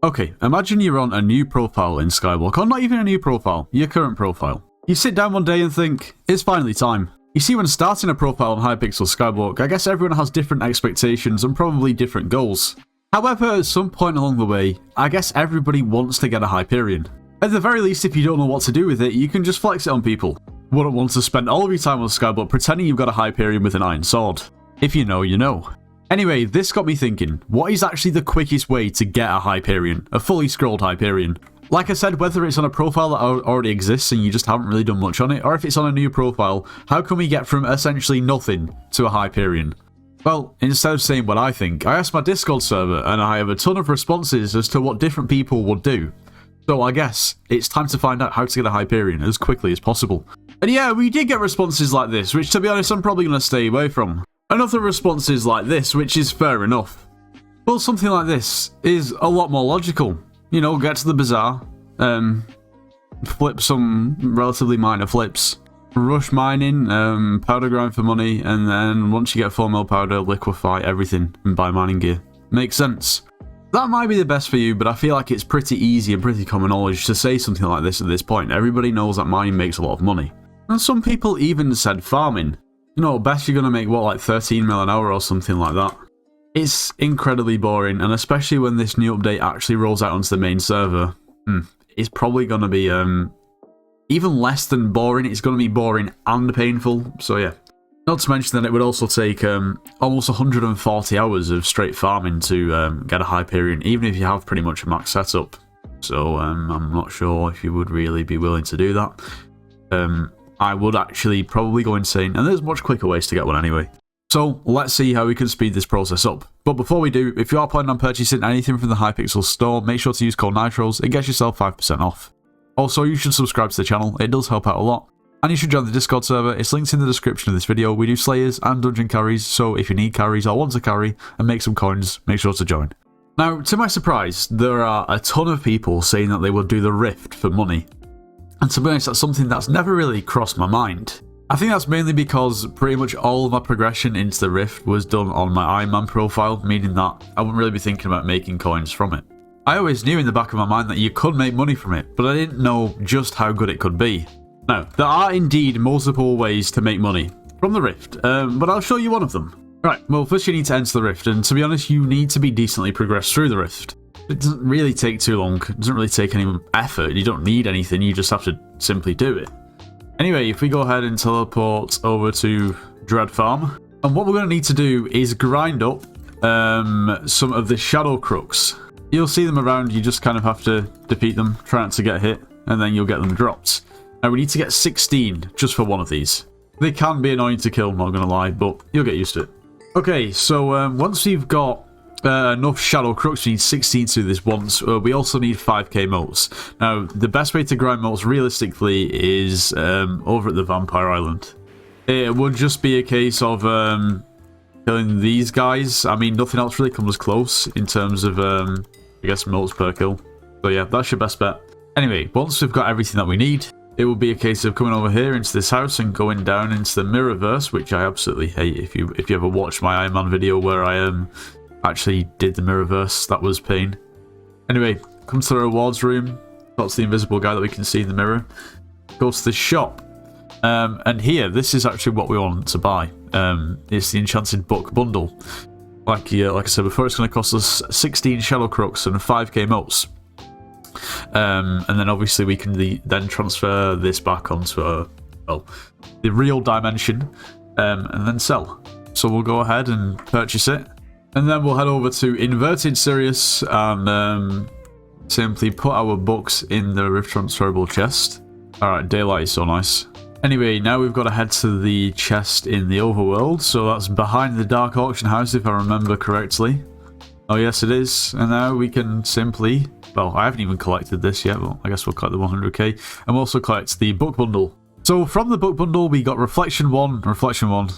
Okay, imagine you're on a new profile in Skyblock, or not even a new profile, your current profile. You sit down one day and think, it's finally time. You see, when starting a profile on Hypixel Skyblock, I guess everyone has different expectations and probably different goals. However, at some point along the way, I guess everybody wants to get a Hyperion. At the very least, if you don't know what to do with it, you can just flex it on people. Wouldn't want to spend all of your time on Skyblock pretending you've got a Hyperion with an iron sword. If you know, you know. Anyway, this got me thinking, what is actually the quickest way to get a Hyperion? A fully scrolled Hyperion? Like I said, whether it's on a profile that already exists and you just haven't really done much on it, or if it's on a new profile, how can we get from essentially nothing to a Hyperion? Well, instead of saying what I think, I asked my Discord server and I have a ton of responses as to what different people would do. So I guess it's time to find out how to get a Hyperion as quickly as possible. And yeah, we did get responses like this, which to be honest I'm probably going to stay away from. And other responses like this, which is fair enough. Well, something like this is a lot more logical. You know, get to the Bazaar, flip some relatively minor flips, rush mining, powder grind for money, and then once you get 4 mil powder, liquefy everything and buy mining gear. Makes sense. That might be the best for you, but I feel like it's pretty easy and pretty common knowledge to say something like this at this point. Everybody knows that mining makes a lot of money. And some people even said farming. You know, best you're going to make, what, like 13 mil an hour or something like that. It's incredibly boring, and especially when this new update actually rolls out onto the main server, it's probably going to be even less than boring. It's going to be boring and painful, so yeah. Not to mention that it would also take almost 140 hours of straight farming to get a Hyperion, even if you have pretty much a max setup. So I'm not sure if you would really be willing to do that. I would actually probably go insane, and there's much quicker ways to get one anyway. So let's see how we can speed this process up. But before we do, if you are planning on purchasing anything from the Hypixel store, make sure to use code NITROS. It gets yourself 5% off. Also, you should subscribe to the channel, it does help out a lot. And you should join the Discord server, it's linked in the description of this video. We do slayers and dungeon carries, so if you need carries or want to carry and make some coins, make sure to join. Now, to my surprise, there are a ton of people saying that they will do the Rift for money. And to be honest, that's something that's never really crossed my mind. I think that's mainly because pretty much all of my progression into the Rift was done on my Iron Man profile, meaning that I wouldn't really be thinking about making coins from it. I always knew in the back of my mind that you could make money from it, but I didn't know just how good it could be. Now, there are indeed multiple ways to make money from the Rift, but I'll show you one of them. Right, well first you need to enter the Rift, and to be honest you need to be decently progressed through the Rift. It doesn't really take too long, it doesn't really take any effort, you don't need anything, you just have to simply do it. Anyway, if we go ahead and teleport over to Dread Farm, and what we're going to need to do is grind up some of the Shadow Crooks. You'll see them around, you just kind of have to defeat them, try not to get hit, and then you'll get them dropped. Now we need to get 16 just for one of these. They can be annoying to kill, not going to lie, but you'll get used to it. Okay, so once we've got enough Shadow Crooks, we need 16 to do this once. We also need 5k motes. Now, the best way to grind motes realistically is over at the Vampire Island. It would just be a case of killing these guys. I mean, nothing else really comes close in terms of, I guess, motes per kill. So yeah, that's your best bet. Anyway, once we've got everything that we need, it will be a case of coming over here into this house and going down into the Mirrorverse, which I absolutely hate. If you ever watched my Iron Man video where I actually did the Mirrorverse, that was pain. Anyway, come to the rewards room, talk to the invisible guy that we can see in the mirror, go to the shop, and here, this is actually what we want to buy. It's the Enchanted Book Bundle. Like I said before, it's going to cost us 16 Shadow Crooks and 5k motes. And then obviously we can then transfer this back onto the real dimension, and then sell. So we'll go ahead and purchase it. And then we'll head over to Inverted Sirius and simply put our books in the Rift Transferable chest. Alright, daylight is so nice. Anyway, now we've got to head to the chest in the overworld. So that's behind the Dark Auction House, if I remember correctly. Oh yes, it is. And now we can simply... Well, I haven't even collected this yet, but I guess we'll collect the 100k. And we'll also collect the book bundle. So from the book bundle, we got Reflection 1, Reflection 1,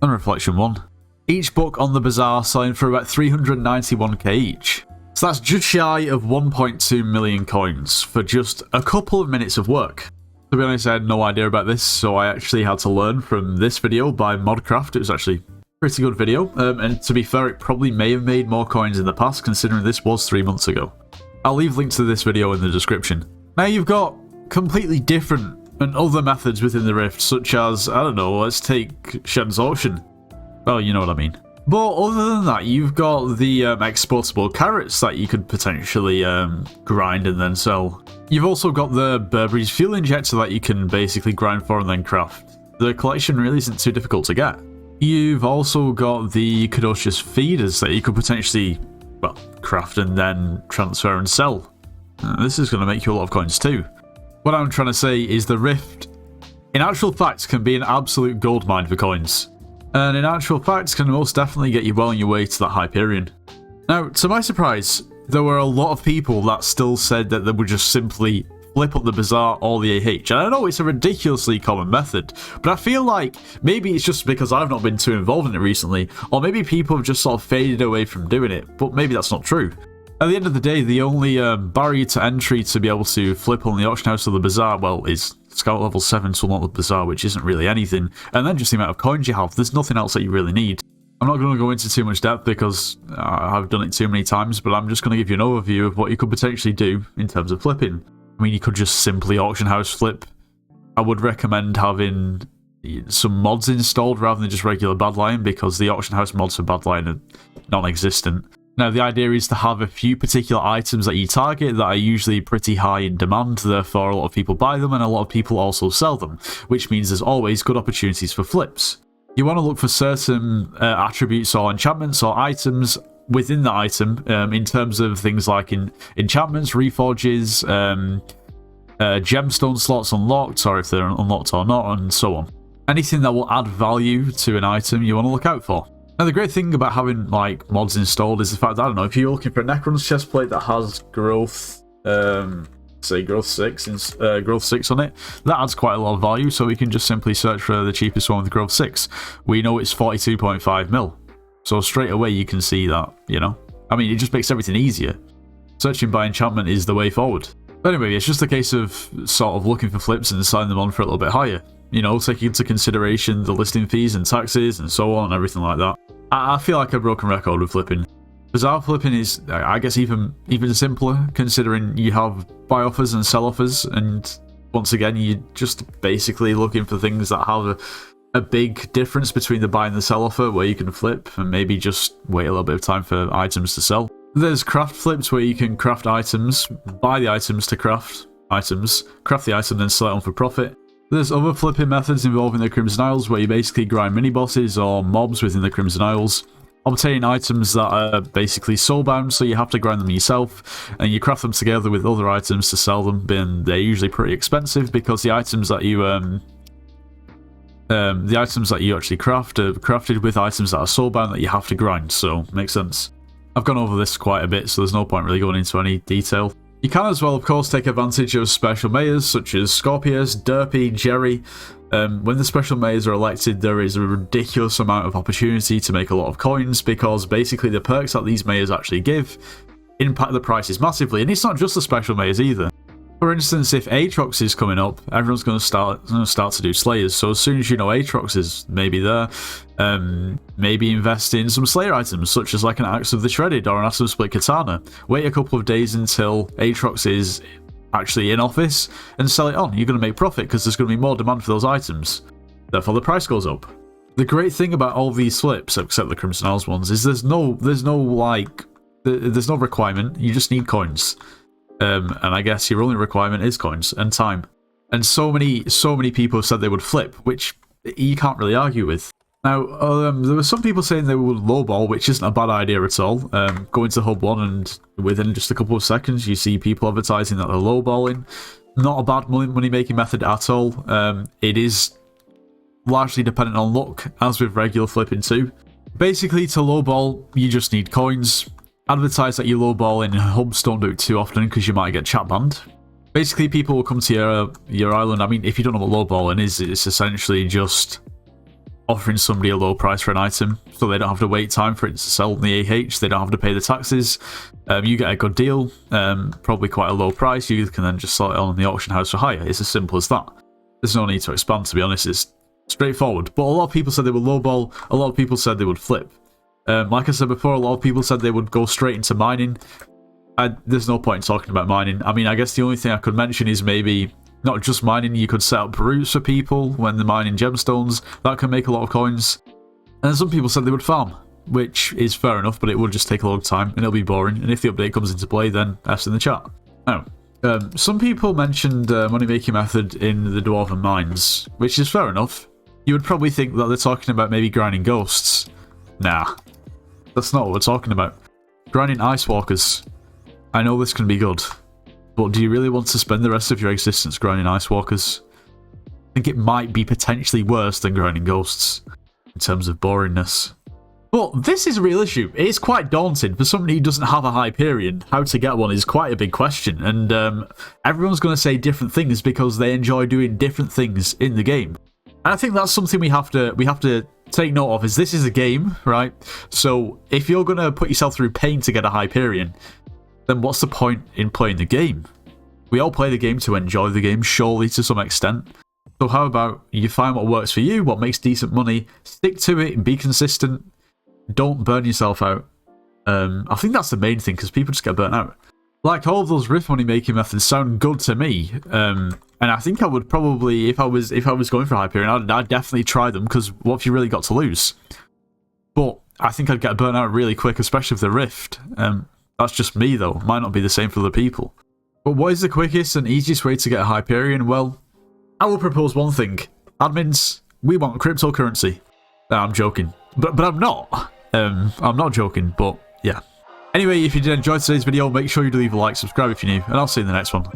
and Reflection 1. Each book on the Bazaar selling for about 391k each. So that's just shy of 1.2 million coins for just a couple of minutes of work. To be honest, I had no idea about this, so I actually had to learn from this video by Modcraft. It was actually a pretty good video, and to be fair, it probably may have made more coins in the past, considering this was 3 months ago. I'll leave links to this video in the description. Now you've got completely different and other methods within the Rift, such as, I don't know, let's take Shen's Auction. Well, you know what I mean. But other than that, you've got the exportable carrots that you could potentially grind and then sell. You've also got the Burberry's fuel injector that you can basically grind for and then craft. The collection really isn't too difficult to get. You've also got the Caduceus feeders that you could potentially, well, craft and then transfer and sell. This is going to make you a lot of coins too. What I'm trying to say is the Rift, in actual fact, can be an absolute goldmine for coins. And in actual fact, can most definitely get you well on your way to that Hyperion. Now, to my surprise, there were a lot of people that still said that they would just simply flip up the Bazaar or the AH. And I know it's a ridiculously common method, but I feel like maybe it's just because I've not been too involved in it recently, or maybe people have just sort of faded away from doing it, but maybe that's not true. At the end of the day, the only barrier to entry to be able to flip on the auction house or the Bazaar, well, is Scout level 7 to unlock the Bazaar, which isn't really anything, and then just the amount of coins you have. There's nothing else that you really need. I'm not going to go into too much depth because I've done it too many times, but I'm just going to give you an overview of what you could potentially do in terms of flipping. I mean, you could just simply auction house flip. I would recommend having some mods installed rather than just regular Badlion, because the auction house mods for Badlion are non-existent. Now, the idea is to have a few particular items that you target that are usually pretty high in demand, therefore a lot of people buy them and a lot of people also sell them, which means there's always good opportunities for flips. You want to look for certain attributes or enchantments or items within the item in terms of things like enchantments, reforges, gemstone slots unlocked, or if they're unlocked or not, and so on. Anything that will add value to an item you want to look out for. Now, the great thing about having like mods installed is the fact that, I don't know, if you're looking for a Necron's chestplate that has growth, say growth 6 on it, that adds quite a lot of value, so we can just simply search for the cheapest one with growth 6. We know it's 42.5 mil, so straight away you can see that, you know. I mean, it just makes everything easier. Searching by enchantment is the way forward. But anyway, it's just a case of sort of looking for flips and signing them on for a little bit higher. You know, taking into consideration the listing fees and taxes and so on and everything like that. I feel like a broken record with flipping. Bazaar flipping is, I guess, even simpler, considering you have buy offers and sell offers, and once again, you're just basically looking for things that have a big difference between the buy and the sell offer, where you can flip and maybe just wait a little bit of time for items to sell. There's craft flips where you can craft items, buy the items to craft items, craft the item, then sell it on for profit. There's other flipping methods involving the Crimson Isles, where you basically grind mini-bosses or mobs within the Crimson Isles, obtaining items that are basically soulbound, so you have to grind them yourself, and you craft them together with other items to sell them, and they're usually pretty expensive because the items that you actually craft are crafted with items that are soulbound that you have to grind, so makes sense. I've gone over this quite a bit, so there's no point really going into any detail. You can as well, of course, take advantage of special mayors such as Scorpius, Derpy, Jerry. When the special mayors are elected, there is a ridiculous amount of opportunity to make a lot of coins, because basically the perks that these mayors actually give impact the prices massively. And it's not just the special mayors either. For instance, if Aatrox is coming up, everyone's going to start to do Slayers. So as soon as you know Aatrox is maybe there, maybe invest in some Slayer items, such as like an Axe of the Shredded or an Axe of Split Katana. Wait a couple of days until Aatrox is actually in office and sell it on. You're going to make profit because there's going to be more demand for those items. Therefore, the price goes up. The great thing about all these flips, except the Crimson Isles ones, is there's no requirement. You just need coins. And I guess your only requirement is coins and time. And so many people have said they would flip, which you can't really argue with. Now, there were some people saying they would lowball, which isn't a bad idea at all. Go into Hub 1 and within just a couple of seconds, you see people advertising that they're lowballing. Not a bad money-making method at all. It is largely dependent on luck, as with regular flipping too. Basically, to lowball, you just need coins. Advertise that you lowball in hubs, don't do it too often because you might get chat banned. Basically, people will come to your island. I mean, if you don't know what lowballing is, it's essentially just offering somebody a low price for an item, so they don't have to wait time for it to sell in the AH, they don't have to pay the taxes. You get a good deal, probably quite a low price, you can then just sell it on the auction house for hire. It's as simple as that. There's no need to expand, to be honest, it's straightforward. But a lot of people said they would lowball, a lot of people said they would flip. Like I said before, a lot of people said they would go straight into mining. there's no point in talking about mining. I mean, I guess the only thing I could mention is maybe not just mining. You could set up routes for people when they're mining gemstones. That can make a lot of coins. And some people said they would farm, which is fair enough, but it would just take a long time and it'll be boring. And if the update comes into play, then F's in the chat. Now, some people mentioned money-making method in the Dwarven mines, which is fair enough. You would probably think that they're talking about maybe grinding ghosts. Nah, that's not what we're talking about. Grinding ice walkers. I know this can be good, but do you really want to spend the rest of your existence grinding ice walkers? I think it might be potentially worse than grinding ghosts in terms of boringness. But this is a real issue. It is quite daunting for somebody who doesn't have a Hyperion. How to get one is quite a big question, and everyone's going to say different things because they enjoy doing different things in the game. And I think that's something we have to take note of. Is this is a game, right? So if you're going to put yourself through pain to get a Hyperion, then what's the point in playing the game? We all play the game to enjoy the game, surely, to some extent. So how about you find what works for you, what makes decent money, stick to it, and be consistent. Don't burn yourself out. I think that's the main thing, because people just get burnt out. Like, all of those riff money making methods sound good to me, and I think I would probably, if I was going for Hyperion, I'd definitely try them, because what have you really got to lose? But I think I'd get burnt out really quick, especially with the rift. That's just me, though. It might not be the same for other people. But what is the quickest and easiest way to get a Hyperion? Well, I will propose one thing. Admins, we want cryptocurrency. No, I'm joking. But I'm not. I'm not joking, but yeah. Anyway, if you did enjoy today's video, make sure you leave a like, subscribe if you're new, and I'll see you in the next one.